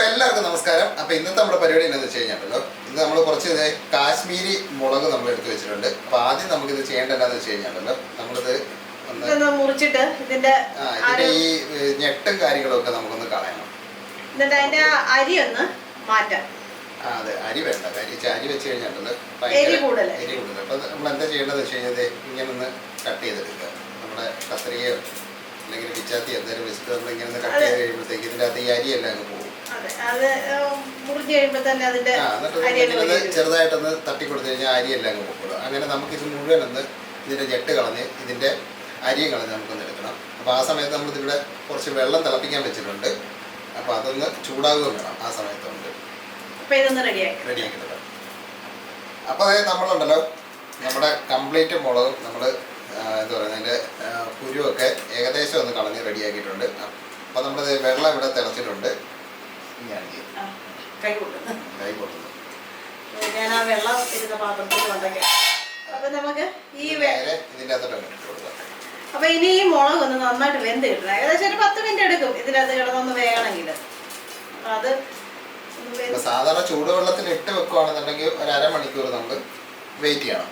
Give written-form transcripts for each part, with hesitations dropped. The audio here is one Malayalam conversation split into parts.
എല്ലാവർക്കും നമസ്കാരം. അപ്പോൾ ഇന്നത്തെ നമ്മുടെ പരിപാടി എന്താണെന്ന് വെച്ച് കഴിഞ്ഞാലോ, ഇന്ന് നമ്മൾ കുറച്ച് കാശ്മീരി മുളക് നമ്മൾ എടുത്ത് വെച്ചിട്ടുണ്ട്. അപ്പോൾ ആദ്യം നമുക്കിത് ചെയ്യേണ്ടത് എന്താണെന്ന് വെച്ച് കഴിഞ്ഞാലോ, നമ്മളിത് മുറിച്ചിട്ട് ഇതിന്റെ ഈ ഞെട്ടും കാര്യങ്ങളൊക്കെ നമുക്കൊന്ന് കളയണം. എന്നിട്ട് അതിന്റെ അരി ഒന്ന് മാറ്റാം. അതെ, അരി വേണ്ട. അരി വെച്ച് കഴിഞ്ഞാൽ എരി കൂടുതൽ. അപ്പോൾ നമ്മൾ എന്താ ചെയ്യേണ്ടതെന്ന് വെച്ച് കഴിഞ്ഞാൽ ഇങ്ങനെ ഒന്ന് കട്ട് ചെയ്തെടുക്കുക. നമ്മുടെ കത്രികയോ അല്ലെങ്കിൽ പിച്ചാത്തി എന്തായാലും വെച്ചിട്ട് നമ്മൾ ഇങ്ങനെ ഒന്ന് കട്ട് ചെയ്ത് കഴിയുമ്പോഴത്തേക്ക് ഇതിൻ്റെ അകത്ത് ഈ അരിയെല്ലാം അങ്ങ് പോകും. ചെറുതായിട്ടൊന്ന് തട്ടിക്കൊടുത്തു കഴിഞ്ഞാൽ അരിയെല്ലാം അങ്ങ് പോകും. അങ്ങനെ നമുക്കിത് മുഴുവൻ ഒന്ന് ഇതിൻ്റെ ഞെട്ട് കളഞ്ഞ് ഇതിൻ്റെ അരിയും കളഞ്ഞ് നമുക്കൊന്ന് എടുക്കണം. അപ്പോൾ ആ സമയത്ത് നമ്മളിതിവിടെ കുറച്ച് വെള്ളം തിളപ്പിക്കാൻ വെച്ചിട്ടുണ്ട്. അപ്പോൾ അതൊന്ന് ചൂടാകുകയും വേണം ആ സമയത്തുണ്ട്. റെഡിയാക്കിയിട്ടുണ്ട്. അപ്പോൾ അതായത് നമ്മളുണ്ടല്ലോ, നമ്മുടെ കംപ്ലീറ്റ് മുളകും നമ്മൾ എന്താ പറയുക, അതിൻ്റെ കുരുവൊക്കെ ഏകദേശം ഒന്ന് കളഞ്ഞ് റെഡിയാക്കിയിട്ടുണ്ട്. അപ്പോൾ നമ്മൾ വെള്ളം ഇവിടെ തിളച്ചിട്ടുണ്ട്. കൈ പൊട്ടുന്നു. ഞാൻ ആ വെള്ളം ഇരുന്ന പാത്രത്തിൽ കൊണ്ടൊക്കെ അപ്പൊ നമുക്ക് ഈ ഇതിൻ്റെ അകത്തോട്ട് ഇട്ട് കൊടുക്കാം. അപ്പൊ ഇനി ഈ മുളക് ഒന്ന് നന്നായിട്ട് വെന്ത് കിട്ടണം. ഏകദേശം ഒരു 10 മിനിറ്റ് എടുക്കും ഇതിനകത്ത് കിടന്നൊന്ന് വേണമെങ്കിൽ. അത് സാധാരണ ചൂടുവെള്ളത്തിൽ ഇട്ട് വെക്കുകയാണെന്നുണ്ടെങ്കിൽ ഒരു അരമണിക്കൂർ നമ്മൾ വെയിറ്റ് ചെയ്യണം.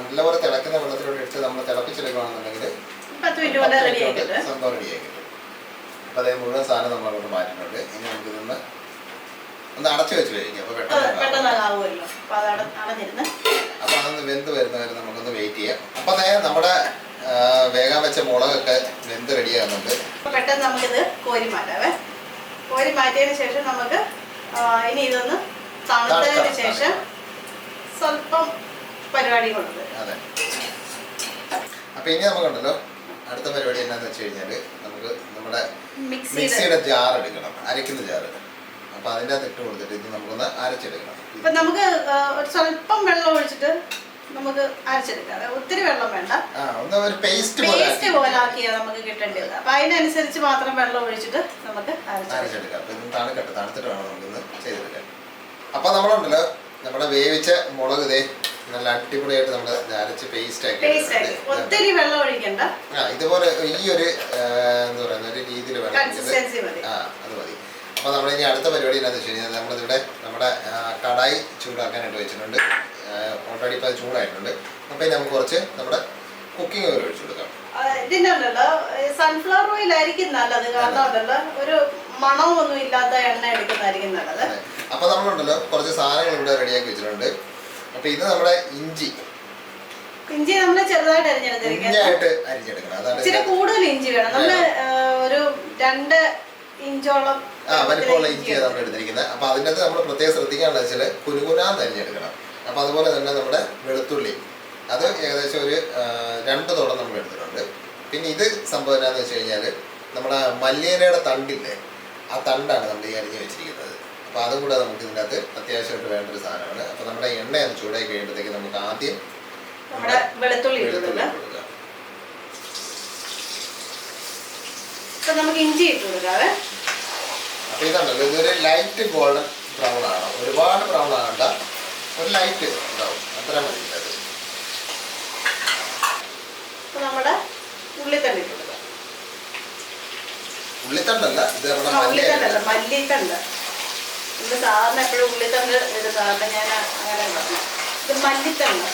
നല്ലപോലെ തിളക്കുന്ന വെള്ളത്തിലൂടെ ഇട്ട് നമ്മൾ തിളപ്പിച്ചെടുക്കുകയാണെന്നുണ്ടെങ്കിൽ 10 മിനിറ്റ് കൊണ്ട് സംഭവം റെഡിയാക്കിയിട്ട്. അപ്പോൾ അതേ മുഴുവൻ സാധനം നമ്മളോട് മാറ്റിയിട്ടുണ്ട്. ഇനി നമുക്ക് ഇതൊന്ന് അടച്ചു വെച്ച് കഴിക്കും. അപ്പോൾ പെട്ടെന്നാകുമല്ലോ. അപ്പോൾ അതൊന്ന് വെന്ത് വരുന്നവരെ നമുക്കൊന്ന് വെയിറ്റ് ചെയ്യാം. അപ്പോൾ അതേ നമ്മുടെ വേഗം വെച്ച മുളകൊക്കെ വെന്ത് റെഡിയാകുന്നുണ്ട്. പെട്ടെന്ന് നമുക്കിത് കോരി മാറ്റാവേ. കോരി മാറ്റിയതിന് ശേഷം നമുക്ക് ഇനി ഇതൊന്ന് തണുത്തതിന് ശേഷം സ്വല്പം പരിപാടികളുണ്ട്. അതെ. അപ്പോൾ ഇനി നമുക്കുണ്ടല്ലോ, അടുത്ത പരിപാടി എന്താണെന്ന് വെച്ച് കഴിഞ്ഞാൽ നമുക്ക് നമ്മുടെ മിക്സിയുടെ ജാർ എടുക്കണം, അരയ്ക്കുന്ന ജാറ്. അപ്പോൾ അതിൻ്റെ അകത്ത് ഇട്ട് കൊടുത്തിട്ട് ഇത് നമുക്കൊന്ന് അരച്ചെടുക്കണം. ഇപ്പം നമുക്ക് ഒരു സ്വല്പം വെള്ളം ഒഴിച്ചിട്ട് നമുക്ക് അരച്ചെടുക്കാം. ഒത്തിരി വെള്ളം വേണ്ട, ഒരു പേസ്റ്റ് പോലെ ആക്കിയാൽ നമുക്ക് കിട്ടേണ്ടത്. അപ്പം അതിനനുസരിച്ച് മാത്രം വെള്ളം ഒഴിച്ചിട്ട് നമുക്ക് അരച്ചെടുക്കാം. അപ്പം ഇന്ന് തണുത്തിട്ട് വേണം നമുക്കിന്ന് ചെയ്തെടുക്കാൻ. അപ്പോൾ നമ്മളുണ്ടല്ലോ, നമ്മുടെ വേവിച്ച മുളക് ഇതേ നല്ല അടിപൊളിയായിട്ട് നമ്മൾ അരച്ച് പേസ്റ്റ് ആക്കി. ഒത്തിരി വെള്ളം ഒഴിക്കണ്ട, ഇതുപോലെ ഈ ഒരു എന്താ പറയുന്ന ഒരു രീതിയിൽ വേണം. അത് മതി. അപ്പോൾ നമ്മൾ ഇനി അടുത്ത പരിപാടി എന്താണെന്ന് വെച്ച് കഴിഞ്ഞാൽ, നമ്മളിവിടെ നമ്മുടെ കടായി ചൂടാക്കാനായിട്ട് വെച്ചിട്ടുണ്ട്. ഓൾറെഡി ഇപ്പോൾ അത് ചൂടായിട്ടുണ്ട്. അപ്പോൾ ഇനി നമുക്ക് കുറച്ച് നമ്മുടെ കുക്കിംഗ് ഓയിൽ ഒഴിച്ചു കൊടുക്കാം. ഇതിനുണ്ടല്ലോ സൺഫ്ലവർ ഓയിൽ ആയിരിക്കും നല്ലത്. കാരണം ഉണ്ടല്ലോ ഒരു മണമൊന്നും ഇല്ലാത്ത എണ്ണ എടുക്കുന്നതായിരിക്കും നല്ലത്. അപ്പോൾ നമ്മളുണ്ടല്ലോ കുറച്ച് സാധനങ്ങൾ ഇവിടെ റെഡിയാക്കി വെച്ചിട്ടുണ്ട്. അപ്പോൾ ഇത് നമ്മുടെ ഇഞ്ചി നമ്മൾ ചെറുതായിട്ട് അരിഞ്ഞെടുക്കണം. അതാണ് ഇച്ചിരി കൂടുതൽ ഇഞ്ചി വേണം. നമ്മള് ഒരു 2 ഇഞ്ചോളം വലിപ്പമുള്ള ഇഞ്ചിയാണ് നമ്മൾ എടുത്തിരിക്കുന്നത്. അപ്പോൾ അതിൻ്റെ അകത്ത് നമ്മൾ പ്രത്യേകം ശ്രദ്ധിക്കാനുള്ള വെച്ചാൽ കുനുകുനാന്ന് അരിഞ്ഞെടുക്കണം. അപ്പോൾ അതുപോലെ തന്നെ നമ്മുടെ വെളുത്തുള്ളി അത് ഏകദേശം ഒരു 2 തോളം നമ്മൾ എടുത്തിട്ടുണ്ട്. പിന്നെ ഇത് സംഭവം എന്താണെന്ന് വെച്ച് കഴിഞ്ഞാൽ, നമ്മുടെ മല്ലിയിലയുടെ തണ്ടില്ലേ, ആ തണ്ടാണ് നമ്മൾ ഈ അരിഞ്ഞ് വെച്ചിരിക്കുന്നത്. അപ്പോൾ അതും കൂടെ നമുക്ക് ഇതിൻ്റെ അകത്ത് അത്യാവശ്യമായിട്ട് വേണ്ടൊരു സാധനമാണ്. അപ്പോൾ നമ്മുടെ എണ്ണ ഒന്ന് ചൂടായി കഴിയുമ്പോഴത്തേക്ക് നമുക്ക് ആദ്യം നമ്മുടെ വെളുത്തുള്ളി കൊടുക്കാം. അപ്പോൾ നമുക്ക് ഇഞ്ചി ഇട്ട് കൊടുക്കാവേ. അപ്പോൾ ഇതുണ്ടല്ലോ, ഇതൊരു ലൈറ്റ് ഗോൾഡൻ ബ്രൗൺ ആണ്. ഒരുപാട് ബ്രൗൺ ആകണ്ട, ഒരു ലൈറ്റ് ബ്രൗൺ അത്ര മതി. അത് നമ്മുടെ ഉള്ളിത്തണ്ട് ഇട്ട് കൊടുക്കാം. ഉള്ളിത്തണ്ടല്ല, ഇത് ഉള്ളിത്തണ്ടല്ല, മല്ലിത്തണ്ട്. ഇത് സാറിന് എപ്പോഴും ഉള്ളിത്തണ്ട് ഇടുന്നതാണ്. ഞാൻ അങ്ങനെ പറഞ്ഞു, ഇത് മല്ലിത്തണ്ട്.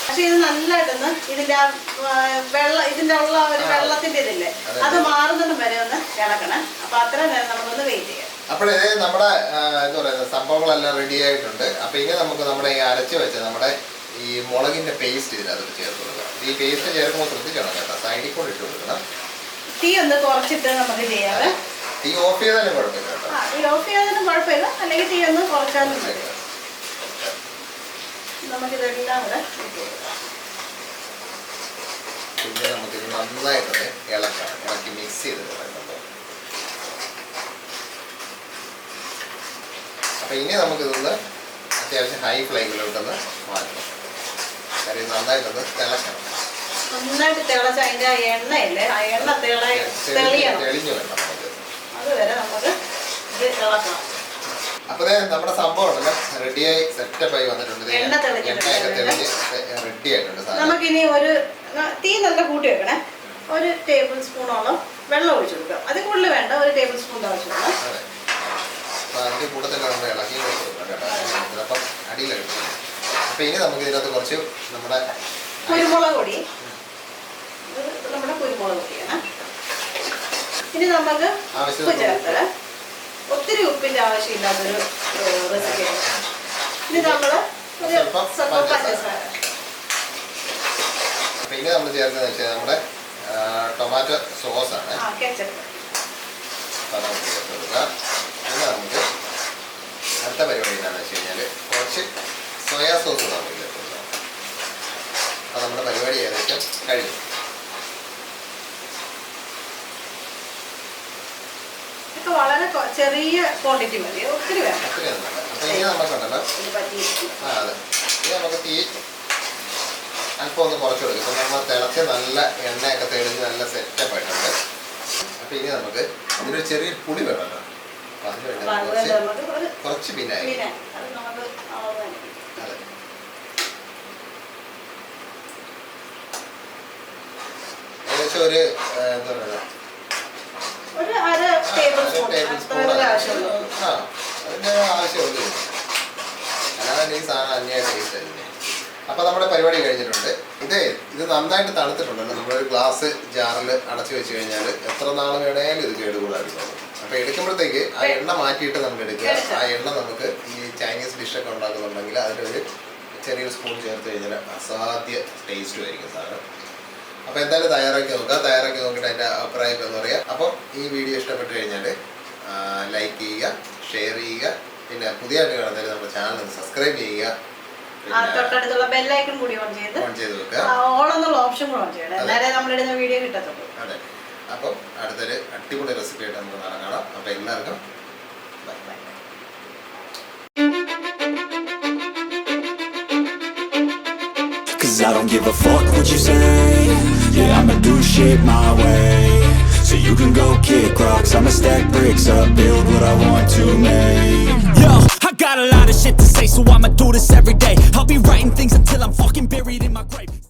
പക്ഷെ ഇത് നല്ലതായിട്ടൊന്ന് ഇതിന്റെ ഇതിന്റെ ഉള്ള ഒരു വെള്ളത്തിന്റെ ഇതില്ലേ, അത് മാറുന്നതും വരെ ഒന്ന് ഇളക്കണം. അപ്പൊ അത്ര നേരം നമുക്കൊന്ന് വെയിറ്റ് ചെയ്യാം. അപ്പോഴേ നമ്മുടെ എന്താ പറയുക, സംഭവങ്ങളെല്ലാം റെഡി ആയിട്ടുണ്ട്. അപ്പൊ ഇനി നമുക്ക് നമ്മുടെ ഈ അരച്ച് വെച്ച നമ്മുടെ ഈ മുളകിന്റെ പേസ്റ്റ് ഇതിനകത്ത് ചേർത്ത് കൊടുക്കാം. ഈ പേസ്റ്റ് ചേർക്കുമ്പോൾ ശ്രദ്ധിക്കണം കേട്ടോ, സൈഡിൽ കൂടെ ഇട്ട് കൊടുക്കണം. തീ ഒന്ന് കുറച്ചിട്ട് നമുക്ക് ചെയ്യാവേ. തീ ഓഫ് ചെയ്താലും കുഴപ്പമില്ല കേട്ടോ. തീ ഓഫ് ചെയ്താലും കുഴപ്പമില്ല, അല്ലെങ്കിൽ തീ ഒന്ന് കുറച്ചാലും മതി. നമുക്കിതെല്ലാം കൂടെ ഇട്ട് കൊടുക്കാം. പിന്നെ നമുക്കിത് നന്നായിട്ടൊന്ന് ഇളക്കി മിക്സ് ചെയ്ത് കളയുന്നുണ്ട്. അപ്പം ഇനി നമുക്കിതൊന്ന് അത്യാവശ്യം ഹൈ ഫ്ലെയിമിലോട്ടൊന്ന് മാറ്റണം. കാര്യം നന്നായിട്ടൊന്ന് തിളക്കണം. നന്നായിട്ട് തിളച്ച അതിൻ്റെ ആ എണ്ണയില്ലേ, ആ എണ്ണ തെളിഞ്ഞു വേണം നമുക്ക്. അതുവരെ നമുക്ക് ഇത് ഇളക്കണം. അപ്പോൾ നമ്മുടെ സംഭവം ഉണ്ടല്ലോ, റെഡിയായി സെറ്റപ്പായി വന്നിട്ടുണ്ട്. എണ്ണയൊക്കെ തെളിഞ്ഞ് റെഡി ആയിട്ടുണ്ട്. നമുക്കിനി ഒരു തീ നല്ല കൂട്ടി വെക്കണേ. 1 ടേബിൾ സ്പൂണോളം വെള്ളം ഒഴിച്ചു കൊടുക്കാം. അതിൽ കൂടുതൽ വേണ്ട, ഒരു ടേബിൾ സ്പൂൺ ആവശ്യമാണ്. അതെ. അപ്പോൾ അതിൻ്റെ കൂടെ തന്നെ നമ്മൾ ഇളക്കി കൊടുക്കണം കേട്ടോ, ചിലപ്പം അടിയിലെടുക്കും. അപ്പോൾ ഇനി നമുക്ക് ഇതിനകത്ത് കുറച്ച് നമ്മുടെ കുരുമുളക് പൊടി, നമ്മുടെ കുരുമുളക് പൊടിയാണ്. ഇനി നമുക്ക് ഉപ്പ് ചേർത്തത്, ഒത്തിരി ഉപ്പിൻ്റെ ആവശ്യമില്ലാത്തൊരു റെസിപ്പിയാണ്. ഇനി നമ്മൾ സ്വല്പം പഞ്ചസാര. പിന്നെ നമ്മൾ ചേർക്കുന്നത് വെച്ചാൽ നമ്മുടെ ടൊമാറ്റോ സോസാണ്. കെച്ചപ്പ്. അത് നമുക്ക് ചേർത്ത് കൊടുക്കാം. പിന്നെ നമുക്ക് അടുത്ത പരിപാടി എന്താണെന്ന് വെച്ച് കഴിഞ്ഞാൽ കുറച്ച് സോയാ സോസ് നമുക്ക് ചേർത്ത് കൊടുക്കാം. അപ്പോൾ നമ്മുടെ പരിപാടി ഏകദേശം കഴിയും. ഇതൊക്കെ വളരെ ചെറിയ ക്വാണ്ടിറ്റി മതി, ഒത്തിരി വേണം. ഒത്തിരി ഒന്നുമില്ല. അപ്പോൾ ഇനി നമുക്കുണ്ടല്ലോ അതെ, ഇനി നമുക്ക് തീ അല്പം ഒന്ന് കുറച്ച് കൊടുക്കും. ഇപ്പം നമ്മൾ തിളച്ച് നല്ല എണ്ണയൊക്കെ തെളിഞ്ഞ് നല്ല സെറ്റപ്പ് ആയിട്ടുണ്ട്. അപ്പോൾ ഇനി നമുക്ക് ഇതിനൊരു ചെറിയൊരു പുളി വേണമല്ലോ. അപ്പോൾ അതിന് വേണ്ടി കുറച്ച് പിന്നെ അതെ, ഏകദേശം ഒരു എന്താ പറയുക, ഒരു അര ടേബിൾ സ്പൂൺ ആവശ്യമുള്ളൂ. ആ അതിൻ്റെ ആവശ്യമുള്ളൂ. അല്ലാതെ ഈ സാധനം അന്യായ ടേസ്റ്റ് ആയിരുന്നു. അപ്പോൾ നമ്മുടെ പരിപാടി കഴിഞ്ഞിട്ടുണ്ട്. ഇത് നന്നായിട്ട് തണുത്തിട്ടുണ്ടല്ലോ. നമ്മളൊരു ഗ്ലാസ് ജാറിൽ അടച്ചു വെച്ച് കഴിഞ്ഞാൽ എത്ര നാൾ വേണേലും ഇത് കേടുകൂടായിരുന്നു. അപ്പോൾ എടുക്കുമ്പോഴത്തേക്ക് ആ എണ്ണ മാറ്റിയിട്ട് നമുക്ക് എടുക്കുക. ആ എണ്ണ നമുക്ക് ഈ ചൈനീസ് ഡിഷൊക്കെ ഉണ്ടാക്കുന്നുണ്ടെങ്കിൽ അതിലൊരു ചെറിയൊരു സ്പൂൺ ചേർത്ത് കഴിഞ്ഞാൽ അസാധ്യ ടേസ്റ്റും ആയിരിക്കും സാധനം. അപ്പോൾ എന്തായാലും തയ്യാറാക്കി നോക്കുക. തയ്യാറാക്കി നോക്കിയിട്ട് അതിൻ്റെ അഭിപ്രായമൊക്കെ ഒന്ന് പറയാം. അപ്പോൾ ഈ വീഡിയോ ഇഷ്ടപ്പെട്ട് കഴിഞ്ഞാൽ ലൈക്ക് ചെയ്യുക, ഷെയർ ചെയ്യുക. പിന്നെ പുതിയതായിട്ട് കാണുന്നതിൽ നമ്മുടെ ചാനൽ സബ്സ്ക്രൈബ് ചെയ്യുക. തൊട്ടടുത്തുള്ള ബെല്ലൈക്കൺ കൂടി ഓൺ ചെയ്ത് വെക്കുക. ഓൾ എന്നുള്ള ഓപ്ഷൻ കൂടെ ഓൺ ചെയ്യണം, എന്നാലേ നമ്മളിടുന്ന വീഡിയോ കിട്ടത്തുള്ളൂ. അതെ. അപ്പം അടുത്തൊരു അടിപൊളി റെസിപ്പി ആയിട്ട് നമുക്ക് നാളെ കാണാം. അപ്പോൾ എല്ലാവർക്കും by. Cause I don't give a fuck what you say. Yeah, I'ma do shit my way. So you can go kick rocks, I'ma stack bricks up, build what I want to make. Yo, I got a lot of shit to say, so I'ma do this every day. I'll be writing things until I'm fucking buried in my grave.